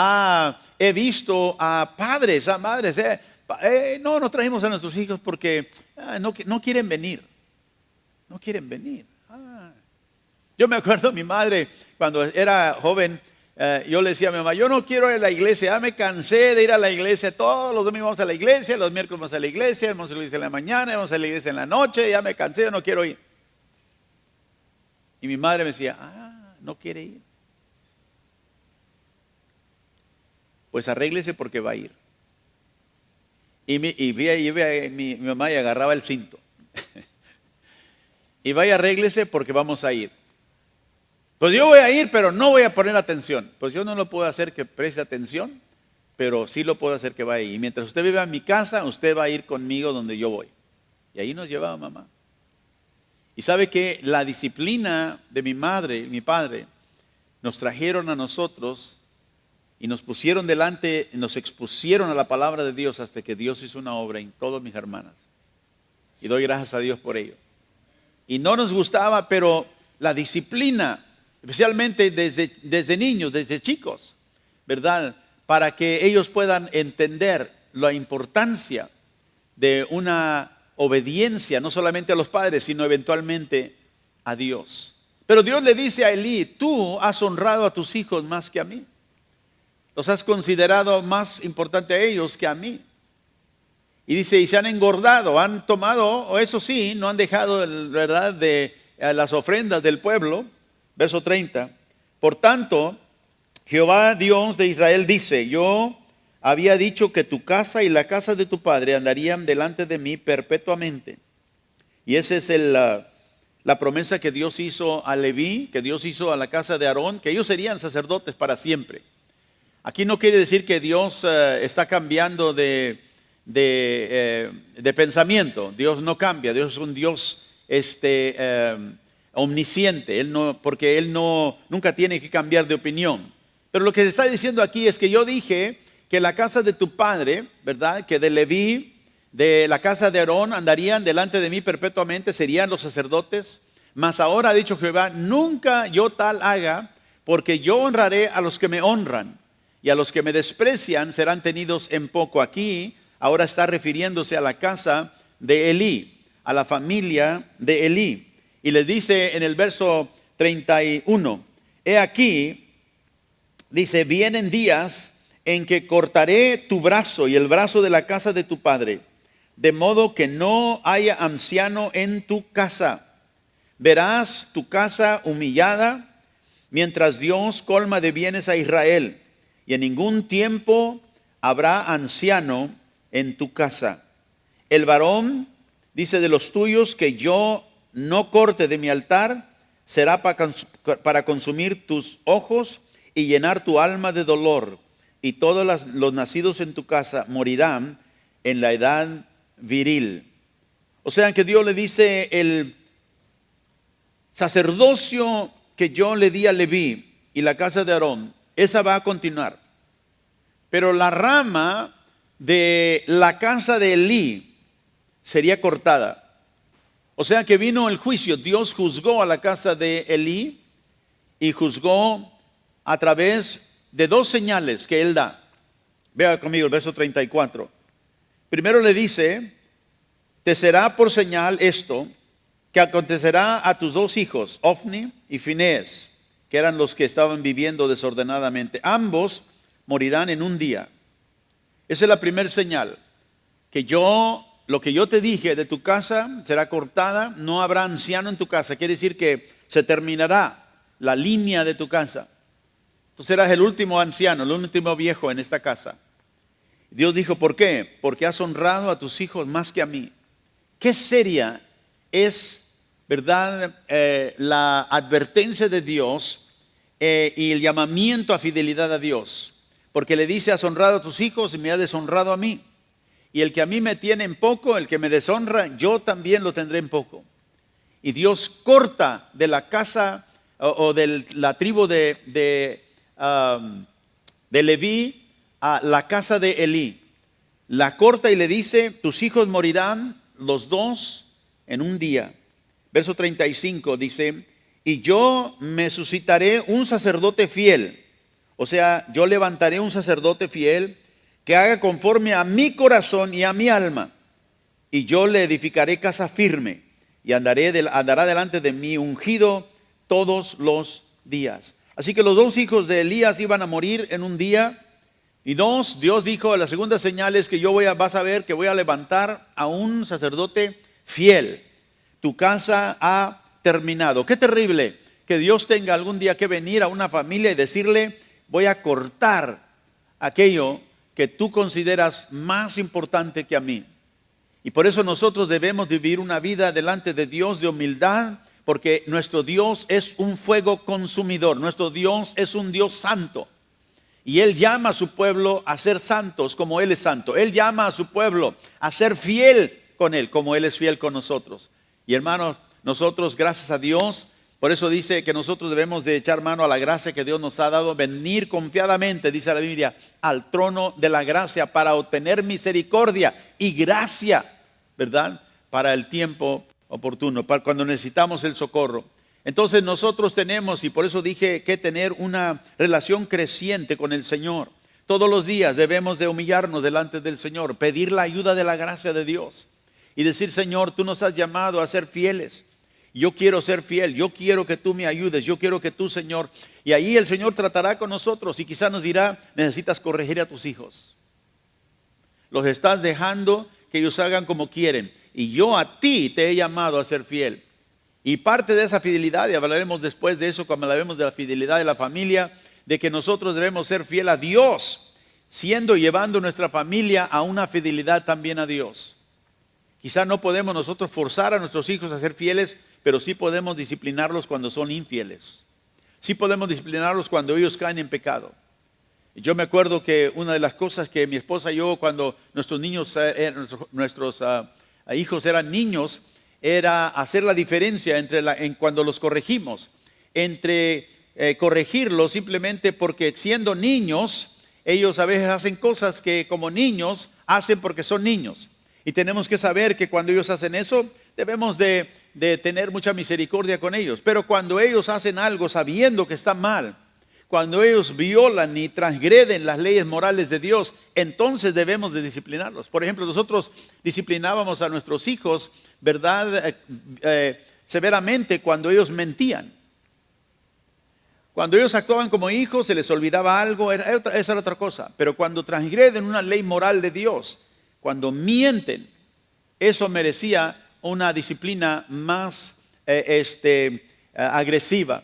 he visto a padres, a madres, no trajimos a nuestros hijos porque no quieren venir. No quieren venir. Yo me acuerdo mi madre cuando era joven, yo le decía a mi mamá, yo no quiero ir a la iglesia, ya me cansé de ir a la iglesia, todos los domingos vamos a la iglesia, los miércoles vamos a la iglesia, vamos a la iglesia en la mañana, vamos a la iglesia en la noche, ya me cansé, yo no quiero ir. Y mi madre me decía, no quiere ir. Pues arréglese porque va a ir. Y mi mamá y agarraba el cinto. Y vaya, arréglese porque vamos a ir. Pues yo voy a ir, pero no voy a poner atención. Pues yo no lo puedo hacer que preste atención, pero sí lo puedo hacer que vaya. Y mientras usted viva en mi casa, usted va a ir conmigo donde yo voy. Y ahí nos llevaba mamá. Y sabe que la disciplina de mi madre y mi padre nos trajeron a nosotros y nos pusieron delante, nos expusieron a la palabra de Dios hasta que Dios hizo una obra en todas mis hermanas. Y doy gracias a Dios por ello. Y no nos gustaba, pero la disciplina, especialmente desde niños, desde chicos, ¿verdad? Para que ellos puedan entender la importancia de una obediencia, no solamente a los padres, sino eventualmente a Dios. Pero Dios le dice a Elí, tú has honrado a tus hijos más que a mí. Los has considerado más importante a ellos que a mí. Y dice, y se han engordado, han tomado, o eso sí, no han dejado, ¿verdad?, de las ofrendas del pueblo. Verso 30. Por tanto, Jehová Dios de Israel dice, yo había dicho que tu casa y la casa de tu padre andarían delante de mí perpetuamente. Y esa es la promesa que Dios hizo a Leví, que Dios hizo a la casa de Aarón, que ellos serían sacerdotes para siempre. Aquí no quiere decir que Dios está cambiando de pensamiento. Dios no cambia. Dios es un Dios omnisciente. Porque Él nunca tiene que cambiar de opinión. Pero lo que se está diciendo aquí es que yo dije que la casa de tu padre, ¿verdad?, que de Leví, de la casa de Aarón, andarían delante de mí perpetuamente, serían los sacerdotes. Mas ahora ha dicho Jehová, nunca yo tal haga, porque yo honraré a los que me honran, y a los que me desprecian serán tenidos en poco. Aquí ahora está refiriéndose a la casa de Elí, a la familia de Elí. Y les dice en el verso 31, he aquí, dice, vienen días en que cortaré tu brazo y el brazo de la casa de tu padre, de modo que no haya anciano en tu casa. Verás tu casa humillada, mientras Dios colma de bienes a Israel, y en ningún tiempo habrá anciano en tu casa. El varón, dice, de los tuyos que yo no corte de mi altar, será para consumir tus ojos y llenar tu alma de dolor. Y todos los nacidos en tu casa morirán en la edad viril. O sea que Dios le dice, el sacerdocio que yo le di a Leví y la casa de Aarón, esa va a continuar. Pero la rama de la casa de Elí sería cortada. O sea que vino el juicio. Dios juzgó a la casa de Elí y juzgó a través de dos señales que él da. Vea conmigo el verso 34. Primero le dice, te será por señal esto, que acontecerá a tus dos hijos, Ofni y Finés, que eran los que estaban viviendo desordenadamente. Ambos morirán en un día. Esa es la primera señal, que lo que yo te dije de tu casa será cortada, no habrá anciano en tu casa. Quiere decir que se terminará la línea de tu casa. Tú serás el último anciano, el último viejo en esta casa. Dios dijo, ¿por qué? Porque has honrado a tus hijos más que a mí. Qué seria es, ¿verdad?, la advertencia de Dios y el llamamiento a fidelidad a Dios. Porque le dice, has honrado a tus hijos y me has deshonrado a mí. Y el que a mí me tiene en poco, el que me deshonra, yo también lo tendré en poco. Y Dios corta de la casa o de la tribu de Leví a la casa de Elí. La corta y le dice, tus hijos morirán los dos en un día. Verso 35 dice, y yo me suscitaré un sacerdote fiel. O sea, yo levantaré un sacerdote fiel que haga conforme a mi corazón y a mi alma. Y yo le edificaré casa firme y andará delante de mí ungido todos los días. Así que los dos hijos de Elías iban a morir en un día. Y Dios dijo, la segunda señal es que vas a ver que voy a levantar a un sacerdote fiel. Tu casa ha terminado. Qué terrible que Dios tenga algún día que venir a una familia y decirle, voy a cortar aquello que tú consideras más importante que a mí. Y por eso nosotros debemos vivir una vida delante de Dios de humildad, porque nuestro Dios es un fuego consumidor. Nuestro Dios es un Dios santo. Y Él llama a su pueblo a ser santos como Él es santo. Él llama a su pueblo a ser fiel con Él, como Él es fiel con nosotros. Y hermanos, nosotros, gracias a Dios, por eso dice que nosotros debemos de echar mano a la gracia que Dios nos ha dado, venir confiadamente, dice la Biblia, al trono de la gracia para obtener misericordia y gracia, ¿verdad? Para el tiempo oportuno, para cuando necesitamos el socorro. Entonces nosotros tenemos, y por eso dije que tener una relación creciente con el Señor. Todos los días debemos de humillarnos delante del Señor, pedir la ayuda de la gracia de Dios y decir: Señor, tú nos has llamado a ser fieles. Yo quiero ser fiel, yo quiero que tú me ayudes, yo quiero que tú, Señor. Y ahí el Señor tratará con nosotros y quizás nos dirá: necesitas corregir a tus hijos. Los estás dejando que ellos hagan como quieren. Y yo a ti te he llamado a ser fiel. Y parte de esa fidelidad, y hablaremos después de eso cuando hablemos de la fidelidad de la familia, de que nosotros debemos ser fiel a Dios, llevando nuestra familia a una fidelidad también a Dios. Quizás no podemos nosotros forzar a nuestros hijos a ser fieles, pero sí podemos disciplinarlos cuando son infieles. Sí podemos disciplinarlos cuando ellos caen en pecado. Yo me acuerdo que una de las cosas que mi esposa y yo, cuando nuestros niños, nuestros hijos eran niños, era hacer la diferencia en cuando los corregimos, entre corregirlos simplemente porque siendo niños, ellos a veces hacen cosas que como niños hacen porque son niños. Y tenemos que saber que cuando ellos hacen eso, debemos de tener mucha misericordia con ellos. Pero cuando ellos hacen algo sabiendo que está mal, cuando ellos violan y transgreden las leyes morales de Dios, entonces debemos de disciplinarlos. Por ejemplo, nosotros disciplinábamos a nuestros hijos, ¿verdad? Severamente cuando ellos mentían. Cuando ellos actuaban como hijos, se les olvidaba algo, esa era otra cosa. Pero cuando transgreden una ley moral de Dios, cuando mienten, eso merecía una disciplina más agresiva.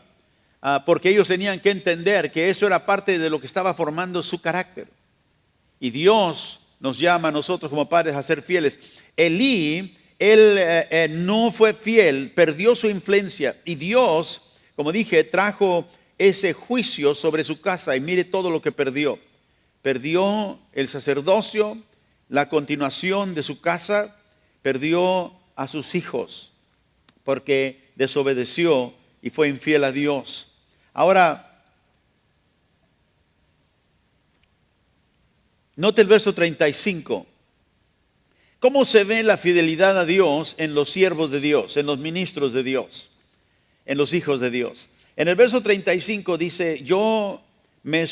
Porque ellos tenían que entender que eso era parte de lo que estaba formando su carácter. Y Dios nos llama a nosotros como padres a ser fieles. Elí, él no fue fiel, perdió su influencia. Y Dios, como dije, trajo ese juicio sobre su casa. Y mire todo lo que perdió. Perdió el sacerdocio, la continuación de su casa, perdió a sus hijos, porque desobedeció y fue infiel a Dios. Ahora, note el verso 35. ¿Cómo se ve la fidelidad a Dios en los siervos de Dios, en los ministros de Dios, en los hijos de Dios? En el verso 35 dice: yo me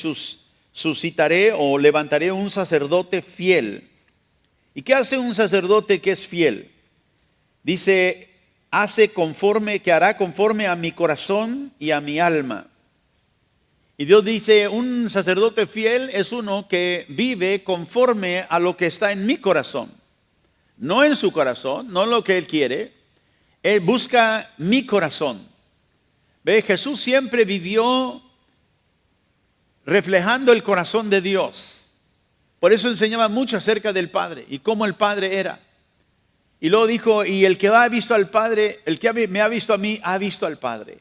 suscitaré o levantaré un sacerdote fiel. ¿Y qué hace un sacerdote que es fiel? Dice: hará conforme a mi corazón y a mi alma. Y Dios dice: un sacerdote fiel es uno que vive conforme a lo que está en mi corazón. No en su corazón, no lo que él quiere. Él busca mi corazón. ¿Ve? Jesús siempre vivió reflejando el corazón de Dios. Por eso enseñaba mucho acerca del Padre y cómo el Padre era. Y luego dijo: y el que ha visto al Padre, el que me ha visto a mí, ha visto al Padre.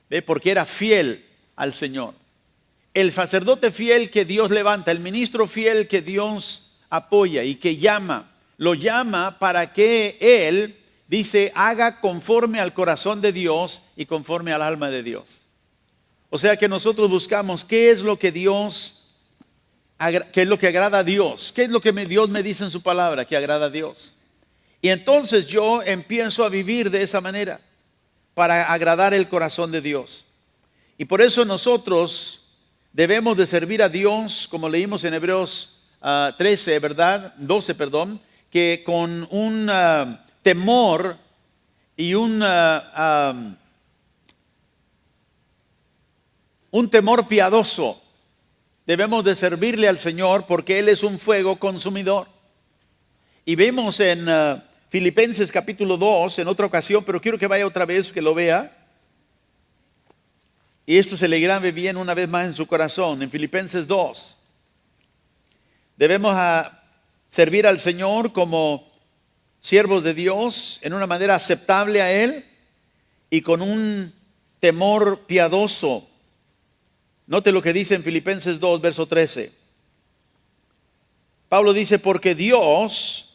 ¿Ve? Porque era fiel al Señor. El sacerdote fiel que Dios levanta, el ministro fiel que Dios apoya y que lo llama para que él, dice, haga conforme al corazón de Dios y conforme al alma de Dios. O sea que nosotros buscamos qué es lo que qué es lo que agrada a Dios, qué es lo que Dios me dice en su palabra que agrada a Dios. Y entonces yo empiezo a vivir de esa manera para agradar el corazón de Dios. Y por eso nosotros debemos de servir a Dios, como leímos en Hebreos 12, perdón, que con un temor y un temor piadoso debemos de servirle al Señor, porque Él es un fuego consumidor. Y vemos en Filipenses capítulo 2 en otra ocasión, pero quiero que vaya otra vez, que lo vea. Y esto se le grabe bien una vez más en su corazón. En Filipenses 2 debemos servir al Señor como siervos de Dios en una manera aceptable a Él y con un temor piadoso. Note lo que dice en Filipenses 2, verso 13. Pablo dice: porque Dios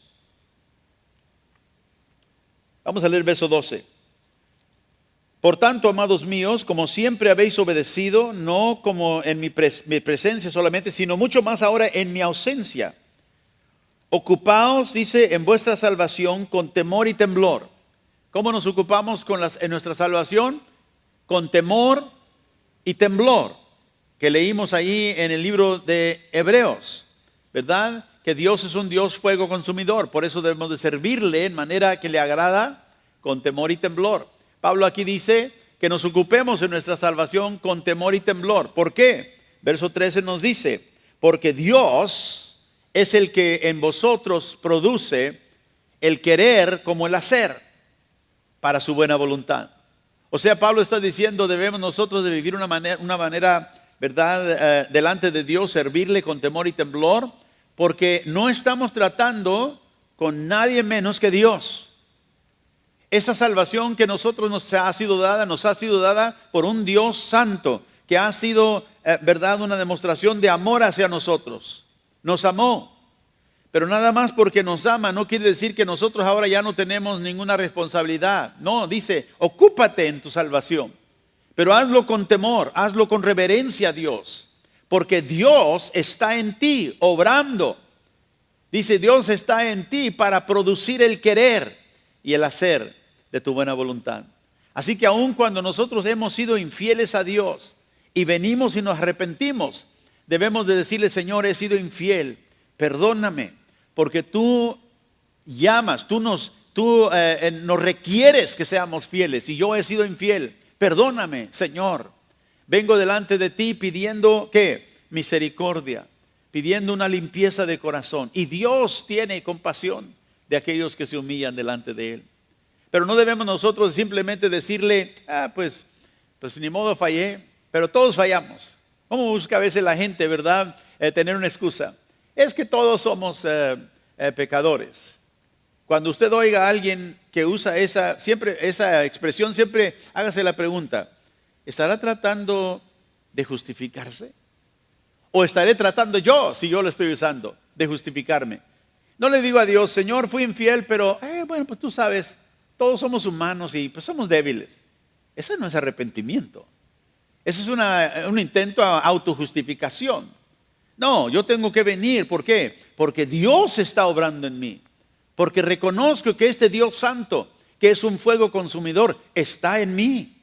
Vamos a leer el verso 12. Por tanto, amados míos, como siempre habéis obedecido, no como en mi presencia solamente, sino mucho más ahora en mi ausencia. Ocupaos, dice, en vuestra salvación con temor y temblor. ¿Cómo nos ocupamos en nuestra salvación? Con temor y temblor, que leímos ahí en el libro de Hebreos, ¿verdad? Que Dios es un Dios fuego consumidor, por eso debemos de servirle en manera que le agrada, con temor y temblor. Pablo aquí dice que nos ocupemos en nuestra salvación con temor y temblor. ¿Por qué? Verso 13 nos dice, porque Dios es el que en vosotros produce el querer como el hacer para su buena voluntad. O sea, Pablo está diciendo, debemos nosotros de vivir una manera, ¿verdad? Delante de Dios, servirle con temor y temblor, porque no estamos tratando con nadie menos que Dios. Esa salvación que nosotros nos ha sido dada por un Dios santo, que ha sido, ¿verdad? Una demostración de amor hacia nosotros. Nos amó, pero nada más porque nos ama no quiere decir que nosotros ahora ya no tenemos ninguna responsabilidad. No, dice, ocúpate en tu salvación, pero hazlo con temor, hazlo con reverencia a Dios, porque Dios está en ti, obrando. Dice, Dios está en ti para producir el querer y el hacer de tu buena voluntad. Así que aun cuando nosotros hemos sido infieles a Dios y venimos y nos arrepentimos, debemos de decirle, Señor, he sido infiel, perdóname, porque tú llamas, tú nos requieres que seamos fieles y yo he sido infiel. Perdóname, Señor. Vengo delante de ti pidiendo, ¿qué? Misericordia, pidiendo una limpieza de corazón. Y Dios tiene compasión de aquellos que se humillan delante de Él. Pero no debemos nosotros simplemente decirle, pues ni modo, fallé, pero todos fallamos. ¿Cómo busca a veces la gente, verdad? Tener una excusa. Es que todos somos pecadores. Cuando usted oiga a alguien que usa esa expresión, siempre hágase la pregunta, ¿estará tratando de justificarse? ¿O estaré tratando yo, si yo lo estoy usando, de justificarme? No le digo a Dios, Señor, fui infiel, pero bueno, pues tú sabes, todos somos humanos y pues somos débiles. Eso no es arrepentimiento. Eso es un intento a autojustificación. No, yo tengo que venir. ¿Por qué? Porque Dios está obrando en mí. Porque reconozco que este Dios santo, que es un fuego consumidor, está en mí.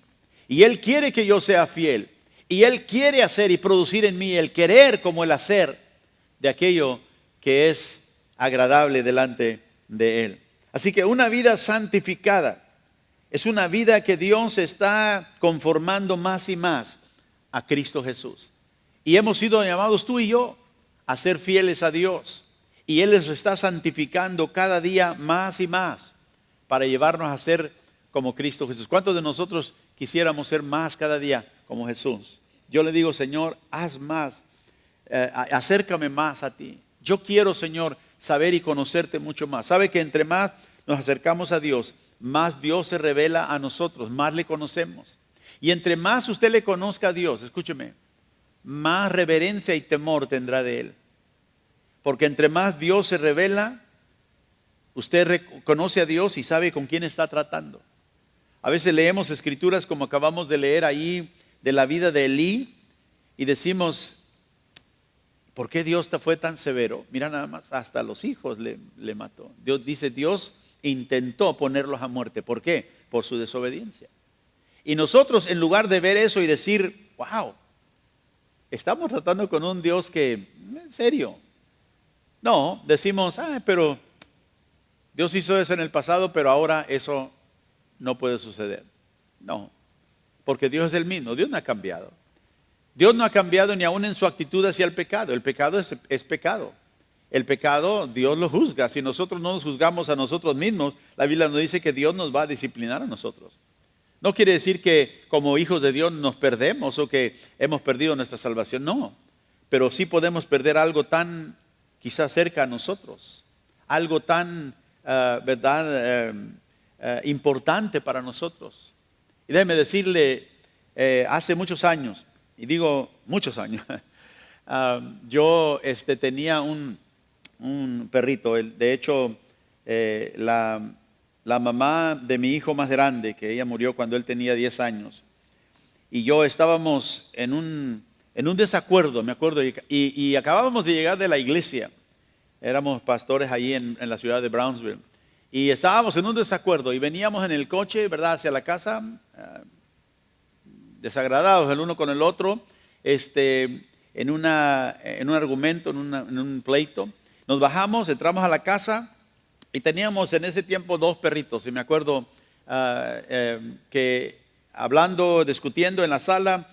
Y Él quiere que yo sea fiel. Y Él quiere hacer y producir en mí el querer como el hacer de aquello que es agradable delante de Él. Así que una vida santificada es una vida que Dios está conformando más y más a Cristo Jesús. Y hemos sido llamados tú y yo a ser fieles a Dios. Y Él les está santificando cada día más y más para llevarnos a ser como Cristo Jesús. ¿Cuántos de nosotros quisiéramos ser más cada día como Jesús? Yo le digo, Señor, haz más, acércame más a ti. Yo quiero, Señor, saber y conocerte mucho más. ¿Sabe que entre más nos acercamos a Dios, más Dios se revela a nosotros, más le conocemos? Y entre más usted le conozca a Dios, escúcheme, más reverencia y temor tendrá de Él. Porque entre más Dios se revela, usted conoce a Dios y sabe con quién está tratando. A veces leemos escrituras como acabamos de leer ahí de la vida de Elí y decimos, ¿por qué Dios fue tan severo? Mira nada más, hasta los hijos le mató. Dios dice, Dios intentó ponerlos a muerte. ¿Por qué? Por su desobediencia. Y nosotros, en lugar de ver eso y decir, wow, estamos tratando con un Dios que, en serio. No, decimos, pero Dios hizo eso en el pasado, pero ahora eso no puede suceder. No, porque Dios es el mismo, Dios no ha cambiado. Dios no ha cambiado ni aún en su actitud hacia el pecado. El pecado es pecado. El pecado Dios lo juzga. Si nosotros no nos juzgamos a nosotros mismos, la Biblia nos dice que Dios nos va a disciplinar a nosotros. No quiere decir que como hijos de Dios nos perdemos o que hemos perdido nuestra salvación, no. Pero sí podemos perder algo tan quizás cerca a nosotros, algo tan, importante para nosotros. Y déjeme decirle, hace muchos años, y digo muchos años, yo tenía un perrito. De hecho, la mamá de mi hijo más grande, que ella murió cuando él tenía 10 años. Y yo estábamos en un desacuerdo, me acuerdo, y acabábamos de llegar de la iglesia. Éramos pastores allí en la ciudad de Brownsville. Y estábamos en un desacuerdo y veníamos en el coche, ¿verdad?, hacia la casa, desagradados el uno con el otro, en un argumento, en un pleito. Nos bajamos, entramos a la casa y teníamos en ese tiempo 2 perritos. Y me acuerdo que hablando, discutiendo en la sala,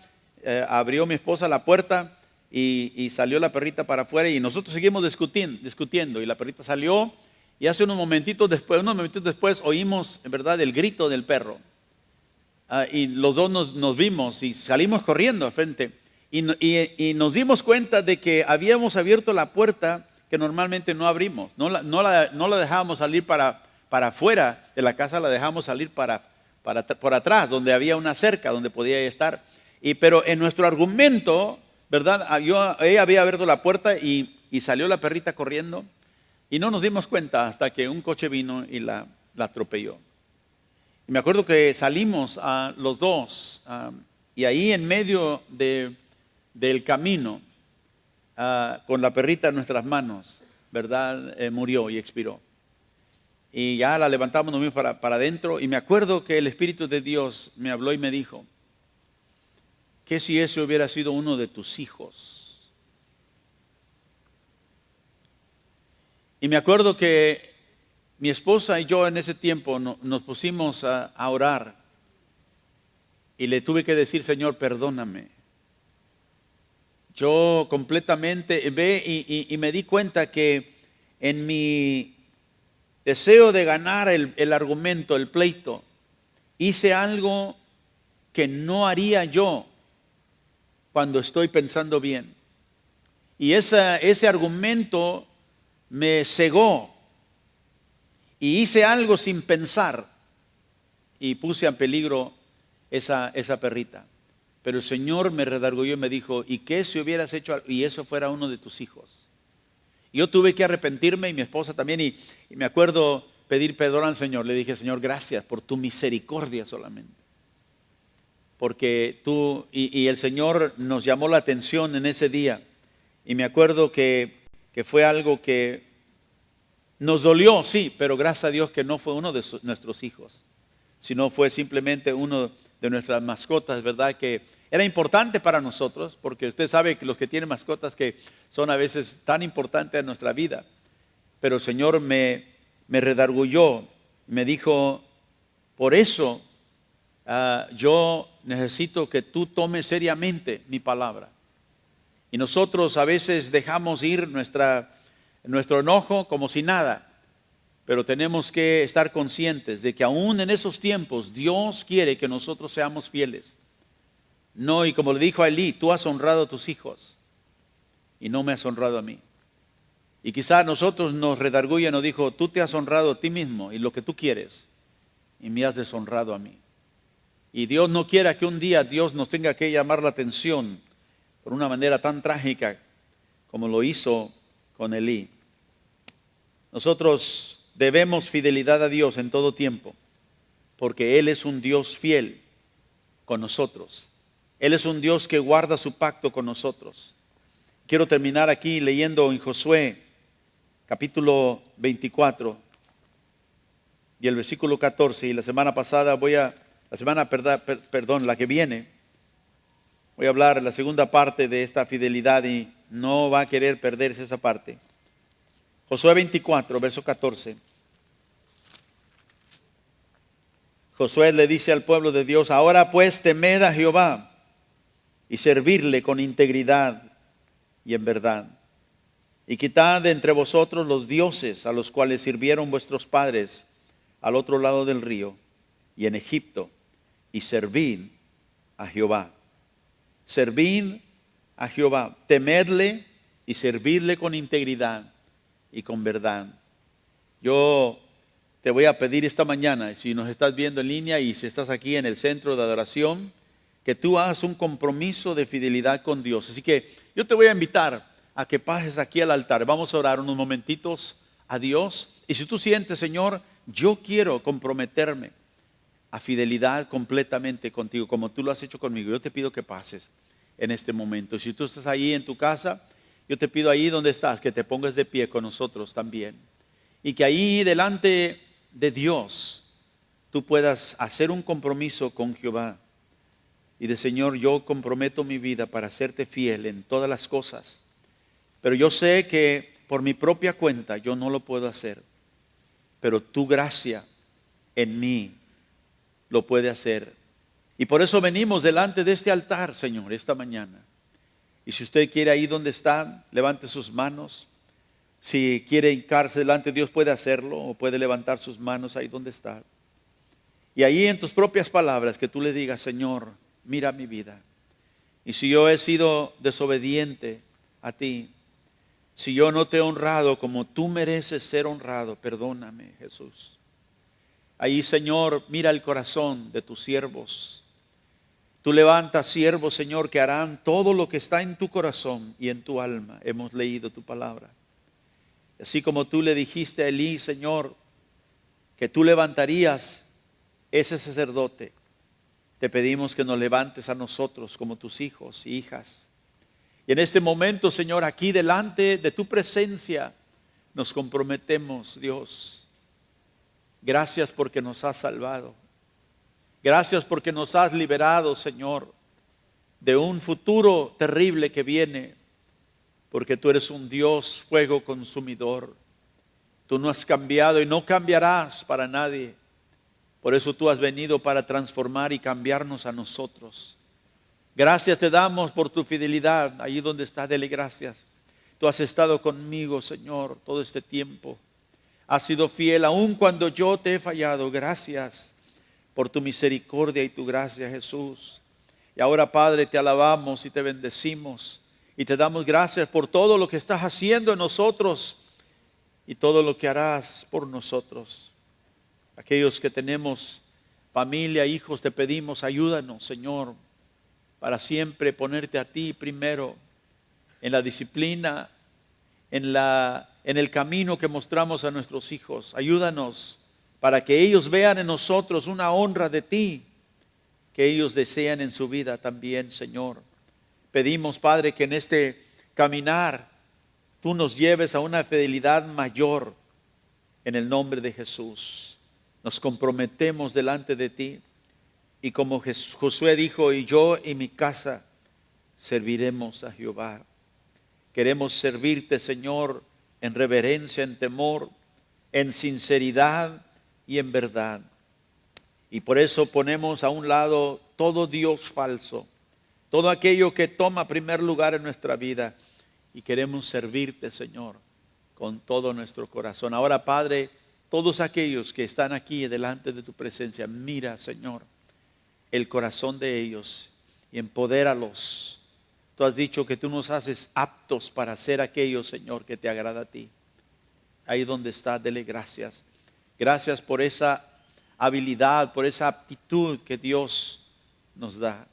abrió mi esposa la puerta y salió la perrita para afuera y nosotros seguimos discutiendo y la perrita salió y hace unos momentitos después oímos en verdad el grito del perro. Y los dos nos vimos y salimos corriendo al frente y nos dimos cuenta de que habíamos abierto la puerta que normalmente no abrimos, no la dejábamos salir para afuera de la casa, la dejamos salir por atrás, donde había una cerca donde podía estar. Pero en nuestro argumento, ¿verdad? Ella había abierto la puerta y salió la perrita corriendo y no nos dimos cuenta hasta que un coche vino y la atropelló. Y me acuerdo que salimos los dos y ahí en medio del camino, con la perrita en nuestras manos, ¿verdad? Murió y expiró. Y ya la levantamos, nos fuimos para adentro y me acuerdo que el Espíritu de Dios me habló y me dijo, ¿qué si ese hubiera sido uno de tus hijos? Y me acuerdo que mi esposa y yo en ese tiempo nos pusimos a orar y le tuve que decir, Señor, perdóname. Yo completamente y me di cuenta que en mi deseo de ganar el argumento, el pleito, hice algo que no haría yo cuando estoy pensando bien. Y ese argumento me cegó y hice algo sin pensar y puse en peligro esa perrita. Pero el Señor me redarguyó y me dijo, ¿y qué si hubieras hecho y eso fuera uno de tus hijos? Yo tuve que arrepentirme y mi esposa también y me acuerdo pedir perdón al Señor. Le dije, Señor, gracias por tu misericordia solamente. Porque tú y el Señor nos llamó la atención en ese día. Y me acuerdo que fue algo que nos dolió, sí, pero gracias a Dios que no fue uno de nuestros hijos, sino fue simplemente uno de nuestras mascotas, ¿verdad? Que era importante para nosotros, porque usted sabe que los que tienen mascotas que son a veces tan importantes en nuestra vida. Pero el Señor me redarguyó, me dijo, por eso yo necesito que tú tomes seriamente mi palabra. Y nosotros a veces dejamos ir nuestro enojo como si nada. Pero tenemos que estar conscientes de que aún en esos tiempos Dios quiere que nosotros seamos fieles. No, y como le dijo a Elí, tú has honrado a tus hijos y no me has honrado a mí. Y quizás nosotros nos redarguye, nos dijo, tú te has honrado a ti mismo y lo que tú quieres y me has deshonrado a mí. Y Dios no quiera que un día Dios nos tenga que llamar la atención por una manera tan trágica como lo hizo con Elí. Nosotros debemos fidelidad a Dios en todo tiempo, porque Él es un Dios fiel con nosotros. Él es un Dios que guarda su pacto con nosotros. Quiero terminar aquí leyendo en Josué, capítulo 24, y el versículo 14. Y la semana pasada la que viene, voy a hablar la segunda parte de esta fidelidad y no va a querer perderse esa parte. Josué 24, verso 14. Josué le dice al pueblo de Dios, ahora pues temed a Jehová y servirle con integridad y en verdad. Y quitad de entre vosotros los dioses a los cuales sirvieron vuestros padres al otro lado del río y en Egipto, y servid a Jehová. Servid a Jehová, temedle y servidle con integridad y con verdad. Yo te voy a pedir esta mañana, si nos estás viendo en línea y si estás aquí en el centro de adoración, que tú hagas un compromiso de fidelidad con Dios. Así que yo te voy a invitar a que pases aquí al altar. Vamos a orar unos momentitos a Dios. Y si tú sientes, Señor, yo quiero comprometerme a fidelidad completamente contigo, como tú lo has hecho conmigo. Yo te pido que pases en este momento. Si tú estás ahí en tu casa, yo te pido ahí donde estás, que te pongas de pie con nosotros también. Y que ahí delante de Dios, tú puedas hacer un compromiso con Jehová. Y de Señor, yo comprometo mi vida para serte fiel en todas las cosas. Pero yo sé que por mi propia cuenta yo no lo puedo hacer. Pero tu gracia en mí lo puede hacer. Y por eso venimos delante de este altar, Señor, esta mañana. Y si usted quiere ahí donde está, levante sus manos. Si quiere hincarse delante de Dios, puede hacerlo, o puede levantar sus manos ahí donde está. Y ahí en tus propias palabras, que tú le digas, Señor, mira mi vida. Y si yo he sido desobediente a ti, si yo no te he honrado como tú mereces ser honrado, perdóname, Jesús. Ahí, Señor, mira el corazón de tus siervos. Tú levantas siervos, Señor, que harán todo lo que está en tu corazón y en tu alma. Hemos leído tu palabra. Así como tú le dijiste a Elí, Señor, que tú levantarías ese sacerdote, te pedimos que nos levantes a nosotros como tus hijos y hijas. Y en este momento, Señor, aquí delante de tu presencia, nos comprometemos, Dios. Gracias porque nos has salvado. Gracias porque nos has liberado, Señor, de un futuro terrible que viene. Porque tú eres un Dios fuego consumidor. Tú no has cambiado y no cambiarás para nadie. Por eso tú has venido para transformar y cambiarnos a nosotros. Gracias te damos por tu fidelidad. Ahí donde estás, dele gracias. Tú has estado conmigo, Señor, todo este tiempo. Has sido fiel aun cuando yo te he fallado. Gracias por tu misericordia y tu gracia, Jesús. Y ahora, Padre, te alabamos y te bendecimos. Y te damos gracias por todo lo que estás haciendo en nosotros y todo lo que harás por nosotros. Aquellos que tenemos familia, hijos, te pedimos, ayúdanos, Señor, para siempre ponerte a ti primero en la disciplina, en el camino que mostramos a nuestros hijos. Ayúdanos para que ellos vean en nosotros una honra de ti, que ellos desean en su vida también, Señor. Pedimos, Padre, que en este caminar tú nos lleves a una fidelidad mayor en el nombre de Jesús. Nos comprometemos delante de ti y como Josué dijo, y yo y mi casa serviremos a Jehová. Queremos servirte, Señor, en reverencia, en temor, en sinceridad y en verdad. Y por eso ponemos a un lado todo Dios falso, todo aquello que toma primer lugar en nuestra vida. Y queremos servirte, Señor, con todo nuestro corazón. Ahora, Padre, todos aquellos que están aquí delante de tu presencia, mira, Señor, el corazón de ellos y empodéralos. Tú has dicho que tú nos haces aptos para hacer aquello, Señor, que te agrada a ti. Ahí donde está, dele gracias. Gracias por esa habilidad, por esa aptitud que Dios nos da.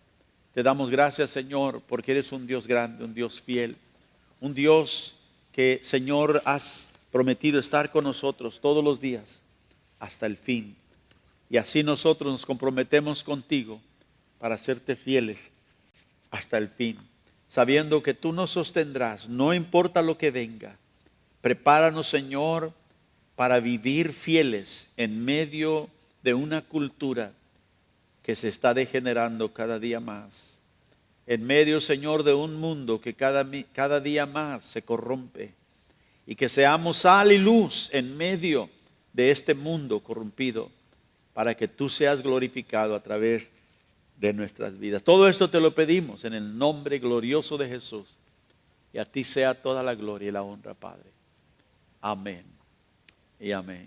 Te damos gracias, Señor, porque eres un Dios grande, un Dios fiel. Un Dios que, Señor, has prometido estar con nosotros todos los días hasta el fin. Y así nosotros nos comprometemos contigo para serte fieles hasta el fin, sabiendo que tú nos sostendrás, no importa lo que venga. Prepáranos, Señor, para vivir fieles en medio de una cultura que se está degenerando cada día más. En medio, Señor, de un mundo que cada día más se corrompe. Y que seamos sal y luz en medio de este mundo corrompido, para que tú seas glorificado a través de nuestras vidas. Todo esto te lo pedimos en el nombre glorioso de Jesús. Y a ti sea toda la gloria y la honra, Padre. Amén y amén.